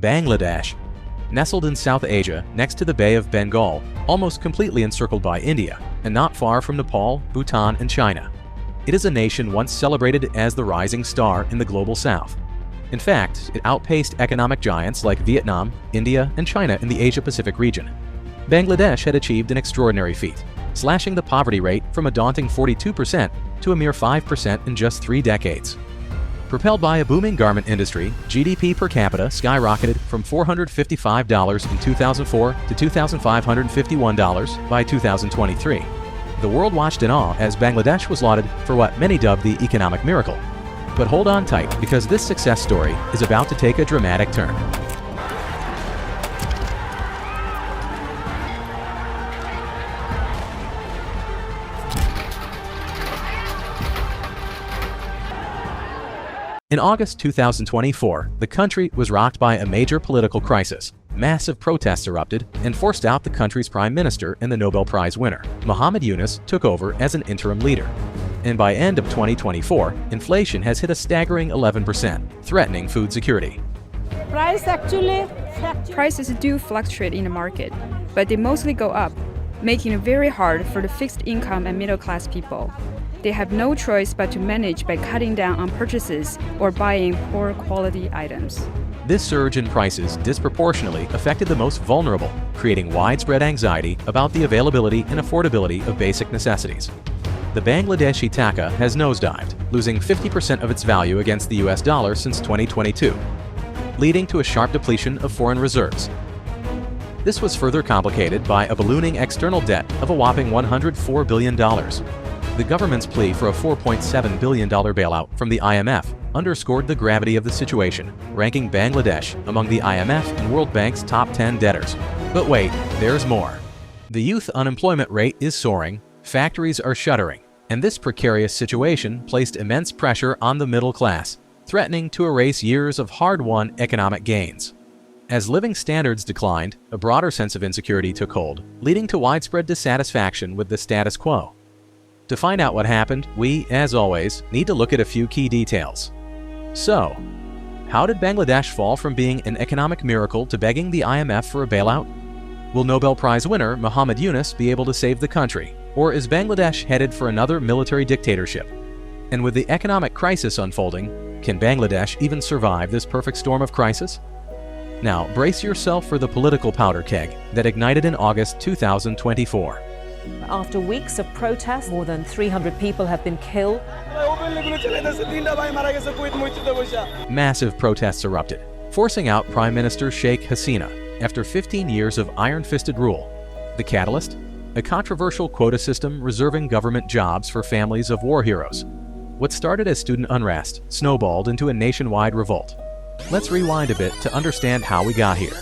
Bangladesh. Nestled in South Asia next to the Bay of Bengal, almost completely encircled by India, and not far from Nepal, Bhutan, and China. It is a nation once celebrated as the rising star in the global south. In fact, it outpaced economic giants like Vietnam, India, and China in the Asia-Pacific region. Bangladesh had achieved an extraordinary feat, slashing the poverty rate from a daunting 42% to a mere 5% in just 3 decades. Propelled by a booming garment industry, GDP per capita skyrocketed from $455 in 2004 to $2,551 by 2023. The world watched in awe as Bangladesh was lauded for what many dubbed the economic miracle. But hold on tight, because this success story is about to take a dramatic turn. In August 2024, the country was rocked by a major political crisis. Massive protests erupted and forced out the country's Prime Minister and the Nobel Prize winner. Muhammad Yunus took over as an interim leader. And by end of 2024, inflation has hit a staggering 11%, threatening food security. Prices do fluctuate in the market, but they mostly go up, making it very hard for the fixed income and middle-class people. They have no choice but to manage by cutting down on purchases or buying poor quality items. This surge in prices disproportionately affected the most vulnerable, creating widespread anxiety about the availability and affordability of basic necessities. The Bangladeshi taka has nosedived, losing 50% of its value against the US dollar since 2022, leading to a sharp depletion of foreign reserves. This was further complicated by a ballooning external debt of a whopping $104 billion. The government's plea for a $4.7 billion bailout from the IMF underscored the gravity of the situation, ranking Bangladesh among the IMF and World Bank's top 10 debtors. But wait, there's more. The youth unemployment rate is soaring, factories are shuttering, and this precarious situation placed immense pressure on the middle class, threatening to erase years of hard-won economic gains. As living standards declined, a broader sense of insecurity took hold, leading to widespread dissatisfaction with the status quo. To find out what happened, we, as always, need to look at a few key details. So, how did Bangladesh fall from being an economic miracle to begging the IMF for a bailout? Will Nobel Prize winner Muhammad Yunus be able to save the country, or is Bangladesh headed for another military dictatorship? And with the economic crisis unfolding, can Bangladesh even survive this perfect storm of crisis? Now, brace yourself for the political powder keg that ignited in August 2024. After weeks of protests, more than 300 people have been killed. Massive protests erupted, forcing out Prime Minister Sheikh Hasina after 15 years of iron-fisted rule. The catalyst? A controversial quota system reserving government jobs for families of war heroes. What started as student unrest snowballed into a nationwide revolt. Let's rewind a bit to understand how we got here.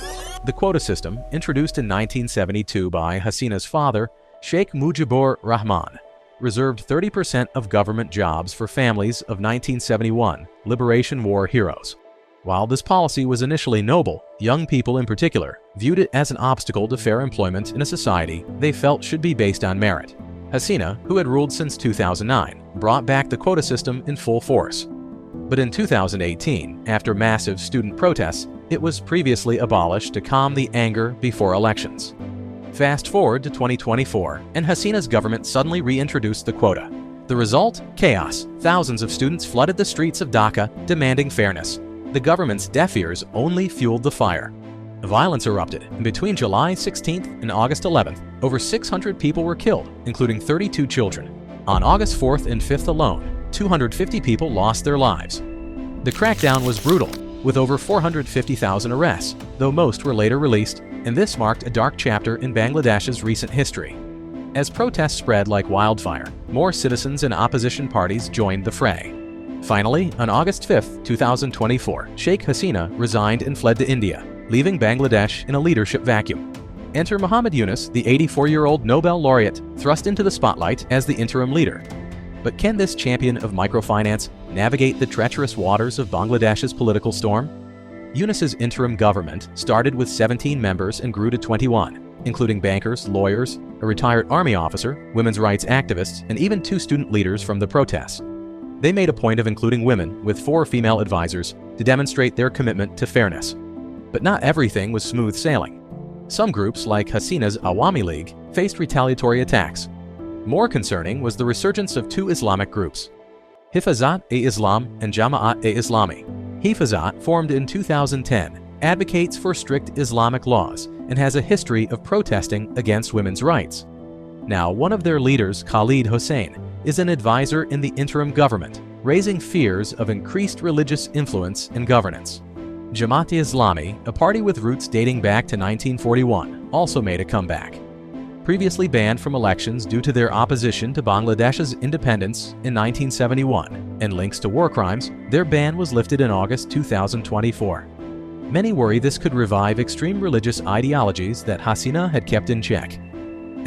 The quota system, introduced in 1972 by Hasina's father, Sheikh Mujibur Rahman, reserved 30% of government jobs for families of 1971 Liberation War heroes. While this policy was initially noble, young people in particular viewed it as an obstacle to fair employment in a society they felt should be based on merit. Hasina, who had ruled since 2009, brought back the quota system in full force. But in 2018, after massive student protests, it was previously abolished to calm the anger before elections. Fast forward to 2024, and Hasina's government suddenly reintroduced the quota. The result? Chaos. Thousands of students flooded the streets of Dhaka, demanding fairness. The government's deaf ears only fueled the fire. Violence erupted, and between July 16th and August 11th, over 600 people were killed, including 32 children. On August 4th and 5th alone, 250 people lost their lives. The crackdown was brutal, with over 450,000 arrests, though most were later released, and this marked a dark chapter in Bangladesh's recent history. As protests spread like wildfire, more citizens and opposition parties joined the fray. Finally, on August 5, 2024, Sheikh Hasina resigned and fled to India, leaving Bangladesh in a leadership vacuum. Enter Muhammad Yunus, the 84-year-old Nobel laureate, thrust into the spotlight as the interim leader. But can this champion of microfinance navigate the treacherous waters of Bangladesh's political storm? Yunus's interim government started with 17 members and grew to 21, including bankers, lawyers, a retired army officer, women's rights activists, and even 2 student leaders from the protests. They made a point of including women, with 4 female advisors, to demonstrate their commitment to fairness. But not everything was smooth sailing. Some groups, like Hasina's Awami League, faced retaliatory attacks. More concerning was the resurgence of two Islamic groups, Hifazat-e-Islam and Jama'at-e-Islami. Hifazat, formed in 2010, advocates for strict Islamic laws and has a history of protesting against women's rights. Now, one of their leaders, Khalid Hossein, is an advisor in the interim government, raising fears of increased religious influence and governance. Jamaat-e-Islami, a party with roots dating back to 1941, also made a comeback. Previously banned from elections due to their opposition to Bangladesh's independence in 1971 and links to war crimes, their ban was lifted in August 2024. Many worry this could revive extreme religious ideologies that Hasina had kept in check.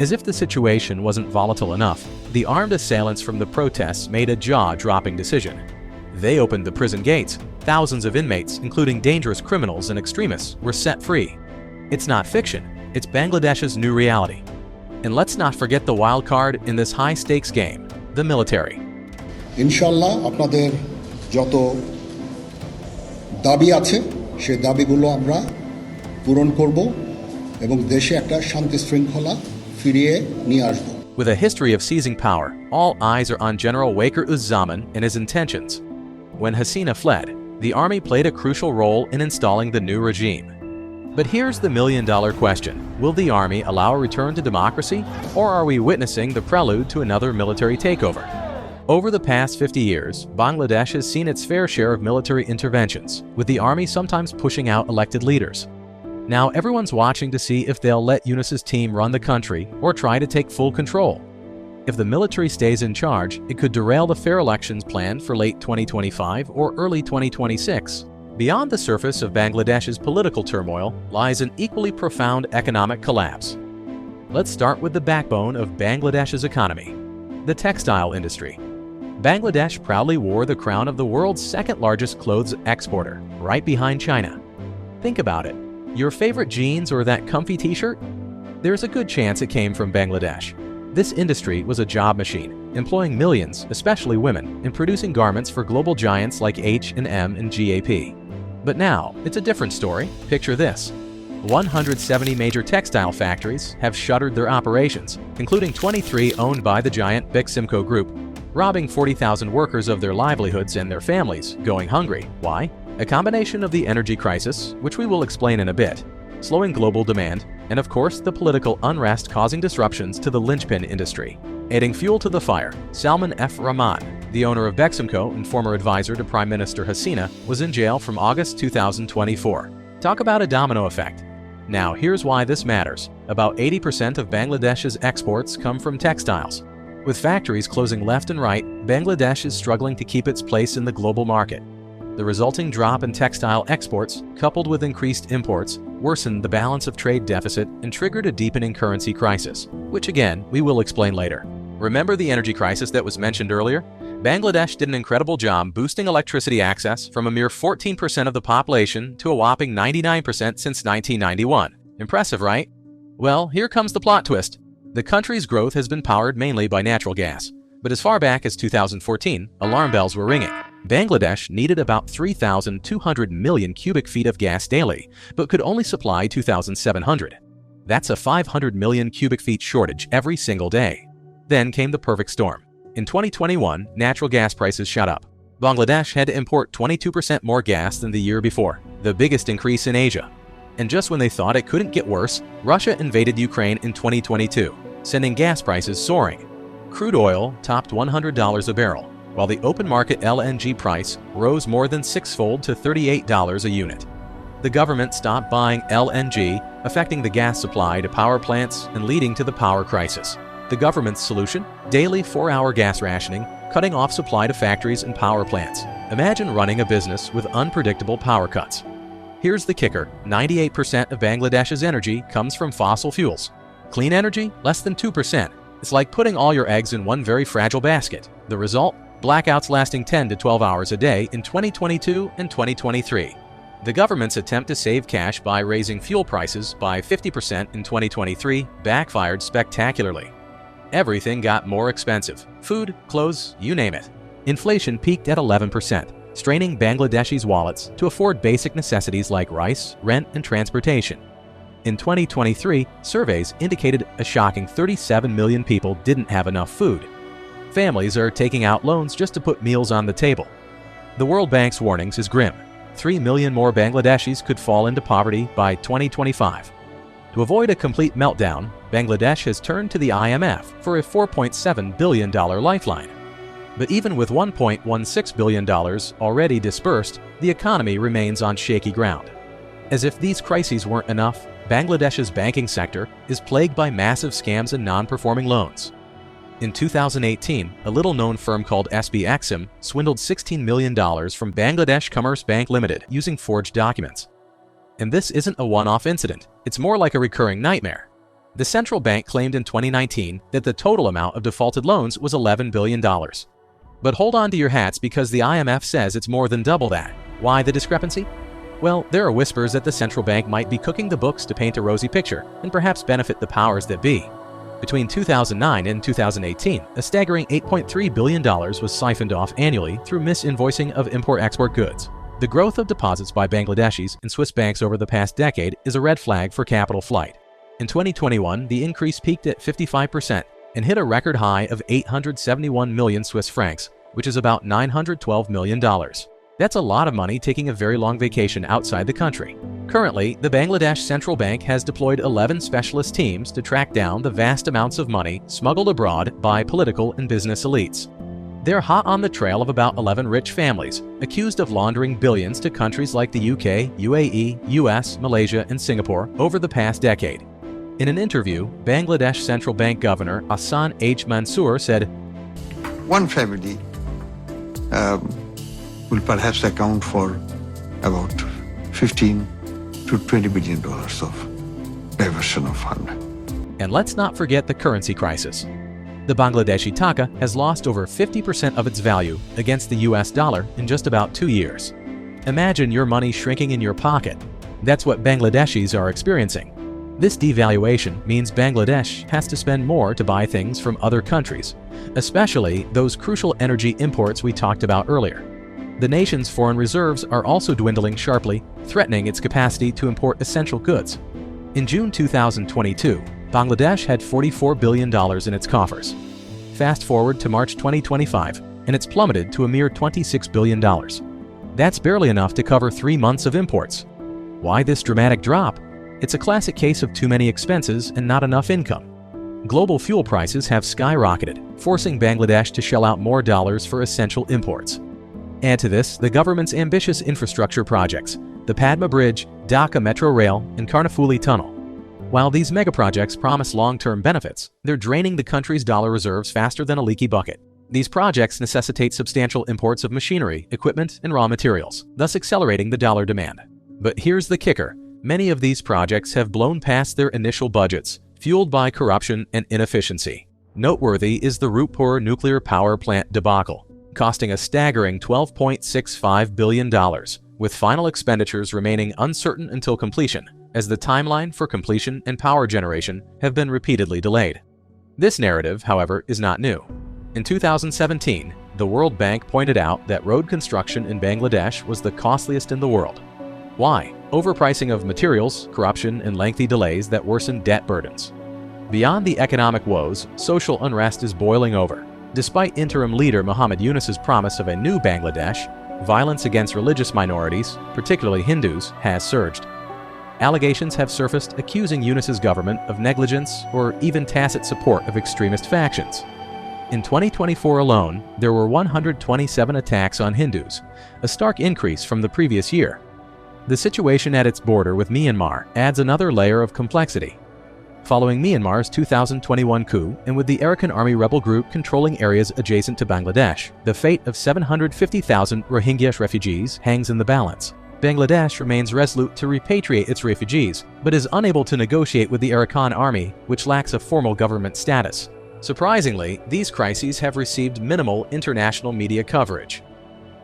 As if the situation wasn't volatile enough, the armed assailants from the protests made a jaw-dropping decision. They opened the prison gates. Thousands of inmates, including dangerous criminals and extremists, were set free. It's not fiction, it's Bangladesh's new reality. And let's not forget the wild card in this high-stakes game, the military. ইনশাআল্লাহ আপনাদের যত দাবি আছে সেই দাবিগুলো আমরা পূরণ করব এবং দেশে একটা শান্তি শৃঙ্খলা ফিরিয়ে নিয়ে আসব। With a history of seizing power, all eyes are on General Wakar-uz-Zaman and his intentions. When Hasina fled, the army played a crucial role in installing the new regime. But here's the million-dollar question. Will the army allow a return to democracy, or are we witnessing the prelude to another military takeover? Over the past 50 years, Bangladesh has seen its fair share of military interventions, with the army sometimes pushing out elected leaders. Now everyone's watching to see if they'll let Yunus's team run the country or try to take full control. If the military stays in charge, it could derail the fair elections planned for late 2025 or early 2026. Beyond the surface of Bangladesh's political turmoil lies an equally profound economic collapse. Let's start with the backbone of Bangladesh's economy, the textile industry. Bangladesh proudly wore the crown of the world's second-largest clothes exporter, right behind China. Think about it. Your favorite jeans or that comfy t-shirt? There's a good chance it came from Bangladesh. This industry was a job machine, employing millions, especially women, in producing garments for global giants like H&M and GAP. But now, it's a different story. Picture this. 170 major textile factories have shuttered their operations, including 23 owned by the giant Beximco Group, robbing 40,000 workers of their livelihoods and their families, going hungry. Why? A combination of the energy crisis, which we will explain in a bit, slowing global demand, and of course the political unrest causing disruptions to the linchpin industry. Adding fuel to the fire, Salman F. Rahman, the owner of Beximco and former advisor to Prime Minister Hasina, was in jail from August 2024. Talk about a domino effect. Now here's why this matters. About 80% of Bangladesh's exports come from textiles. With factories closing left and right, Bangladesh is struggling to keep its place in the global market. The resulting drop in textile exports, coupled with increased imports, worsened the balance of trade deficit and triggered a deepening currency crisis, which again, we will explain later. Remember the energy crisis that was mentioned earlier? Bangladesh did an incredible job boosting electricity access from a mere 14% of the population to a whopping 99% since 1991. Impressive, right? Well, here comes the plot twist. The country's growth has been powered mainly by natural gas. But as far back as 2014, alarm bells were ringing. Bangladesh needed about 3,200 million cubic feet of gas daily, but could only supply 2,700. That's a 500 million cubic feet shortage every single day. Then came the perfect storm. In 2021, natural gas prices shot up. Bangladesh had to import 22% more gas than the year before, the biggest increase in Asia. And just when they thought it couldn't get worse, Russia invaded Ukraine in 2022, sending gas prices soaring. Crude oil topped $100 a barrel, while the open market LNG price rose more than sixfold to $38 a unit. The government stopped buying LNG, affecting the gas supply to power plants and leading to the power crisis. The government's solution? Daily 4-hour gas rationing, cutting off supply to factories and power plants. Imagine running a business with unpredictable power cuts. Here's the kicker: 98% of Bangladesh's energy comes from fossil fuels. Clean energy? Less than 2%. It's like putting all your eggs in one very fragile basket. The result? Blackouts lasting 10 to 12 hours a day in 2022 and 2023. The government's attempt to save cash by raising fuel prices by 50% in 2023 backfired spectacularly. Everything got more expensive. Food, clothes, you name it. Inflation peaked at 11%, straining Bangladeshis' wallets to afford basic necessities like rice, rent, and transportation. In 2023, surveys indicated a shocking 37 million people didn't have enough food. Families are taking out loans just to put meals on the table. The World Bank's warnings is grim. 3 million more Bangladeshis could fall into poverty by 2025. To avoid a complete meltdown, Bangladesh has turned to the IMF for a $4.7 billion lifeline. But even with $1.16 billion already dispersed, the economy remains on shaky ground. As if these crises weren't enough, Bangladesh's banking sector is plagued by massive scams and non-performing loans. In 2018, a little-known firm called SB Exim swindled $16 million from Bangladesh Commerce Bank Limited using forged documents. And this isn't a one-off incident, it's more like a recurring nightmare. The central bank claimed in 2019 that the total amount of defaulted loans was $11 billion. But hold on to your hats because the IMF says it's more than double that. Why the discrepancy? Well, there are whispers that the central bank might be cooking the books to paint a rosy picture and perhaps benefit the powers that be. Between 2009 and 2018, a staggering $8.3 billion was siphoned off annually through misinvoicing of import-export goods. The growth of deposits by Bangladeshis in Swiss banks over the past decade is a red flag for capital flight. In 2021, the increase peaked at 55% and hit a record high of 871 million Swiss francs, which is about $912 million. That's a lot of money taking a very long vacation outside the country. Currently, the Bangladesh Central Bank has deployed 11 specialist teams to track down the vast amounts of money smuggled abroad by political and business elites. They're hot on the trail of about 11 rich families, accused of laundering billions to countries like the UK, UAE, US, Malaysia, and Singapore over the past decade. In an interview, Bangladesh Central Bank Governor Ahsan H. Mansour said, "One family will perhaps account for about 15 to $20 billion of diversion of fund." And let's not forget the currency crisis. The Bangladeshi taka has lost over 50% of its value against the US dollar in just about 2 years. Imagine your money shrinking in your pocket. That's what Bangladeshis are experiencing. This devaluation means Bangladesh has to spend more to buy things from other countries, especially those crucial energy imports we talked about earlier. The nation's foreign reserves are also dwindling sharply, threatening its capacity to import essential goods. In June 2022, Bangladesh had $44 billion in its coffers. Fast forward to March 2025, and it's plummeted to a mere $26 billion. That's barely enough to cover 3 months of imports. Why this dramatic drop? It's a classic case of too many expenses and not enough income. Global fuel prices have skyrocketed, forcing Bangladesh to shell out more dollars for essential imports. Add to this the government's ambitious infrastructure projects, the Padma Bridge, Dhaka Metro Rail, and Karnafuli Tunnel. While these megaprojects promise long-term benefits, they're draining the country's dollar reserves faster than a leaky bucket. These projects necessitate substantial imports of machinery, equipment, and raw materials, thus accelerating the dollar demand. But here's the kicker. Many of these projects have blown past their initial budgets, fueled by corruption and inefficiency. Noteworthy is the Roopur nuclear power plant debacle, costing a staggering $12.65 billion, with final expenditures remaining uncertain until completion, as the timeline for completion and power generation have been repeatedly delayed. This narrative, however, is not new. In 2017, the World Bank pointed out that road construction in Bangladesh was the costliest in the world. Why? Overpricing of materials, corruption, and lengthy delays that worsen debt burdens. Beyond the economic woes, social unrest is boiling over. Despite interim leader Muhammad Yunus's promise of a new Bangladesh, violence against religious minorities, particularly Hindus, has surged. Allegations have surfaced accusing Yunus's government of negligence or even tacit support of extremist factions. In 2024 alone, there were 127 attacks on Hindus, a stark increase from the previous year. The situation at its border with Myanmar adds another layer of complexity. Following Myanmar's 2021 coup and with the Arakan Army rebel group controlling areas adjacent to Bangladesh, the fate of 750,000 Rohingya refugees hangs in the balance. Bangladesh remains resolute to repatriate its refugees, but is unable to negotiate with the Arakan Army, which lacks a formal government status. Surprisingly, these crises have received minimal international media coverage.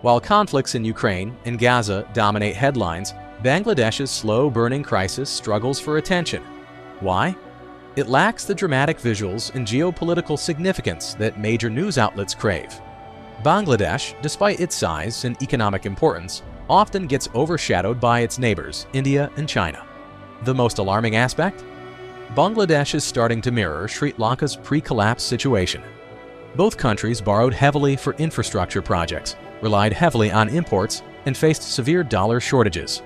While conflicts in Ukraine and Gaza dominate headlines, Bangladesh's slow-burning crisis struggles for attention. Why? It lacks the dramatic visuals and geopolitical significance that major news outlets crave. Bangladesh, despite its size and economic importance, often gets overshadowed by its neighbors, India and China. The most alarming aspect? Bangladesh is starting to mirror Sri Lanka's pre-collapse situation. Both countries borrowed heavily for infrastructure projects, relied heavily on imports, and faced severe dollar shortages.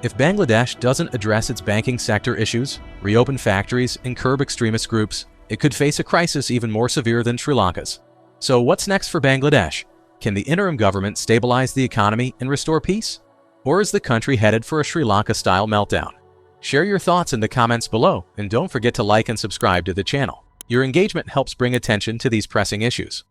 If Bangladesh doesn't address its banking sector issues, reopen factories, and curb extremist groups, it could face a crisis even more severe than Sri Lanka's. So what's next for Bangladesh? Can the interim government stabilize the economy and restore peace? Or is the country headed for a Sri Lanka-style meltdown? Share your thoughts in the comments below, and don't forget to like and subscribe to the channel. Your engagement helps bring attention to these pressing issues.